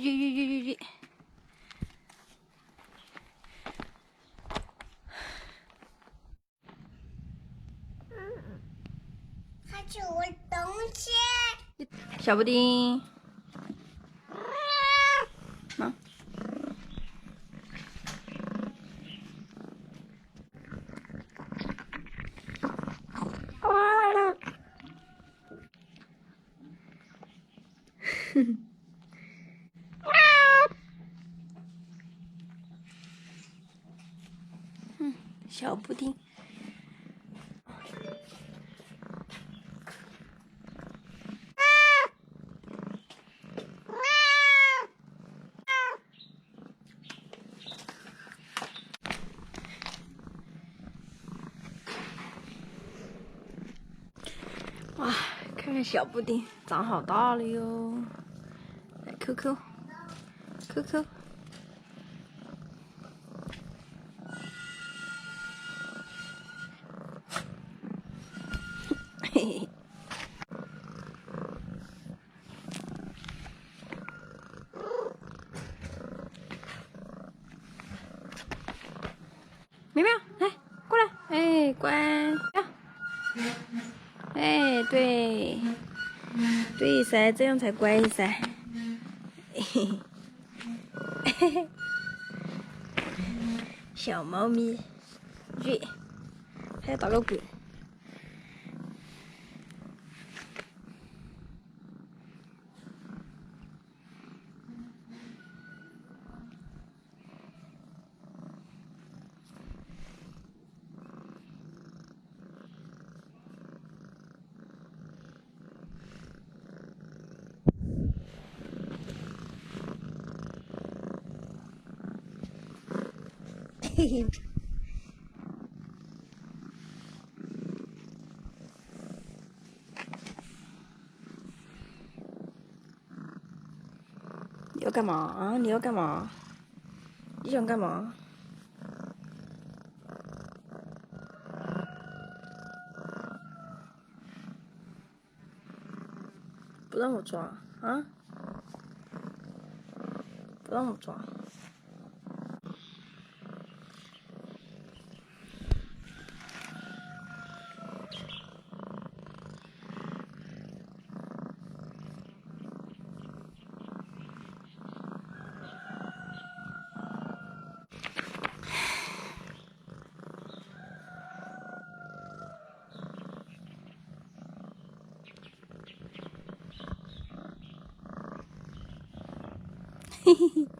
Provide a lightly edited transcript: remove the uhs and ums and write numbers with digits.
鱼。它吃我东西。小布丁。妈。小布丁。哇，看看小布丁长好大了哟！来，QQ，嘿嘿。苗苗，来，过来，哎，乖，哎，对，对噻，这样才乖噻。嘿嘿，小猫咪，瑞，还要打个滚。嘿嘿。你要干嘛啊？你要干嘛？你想干嘛？不让我抓啊！不让我抓。嘿嘿嘿。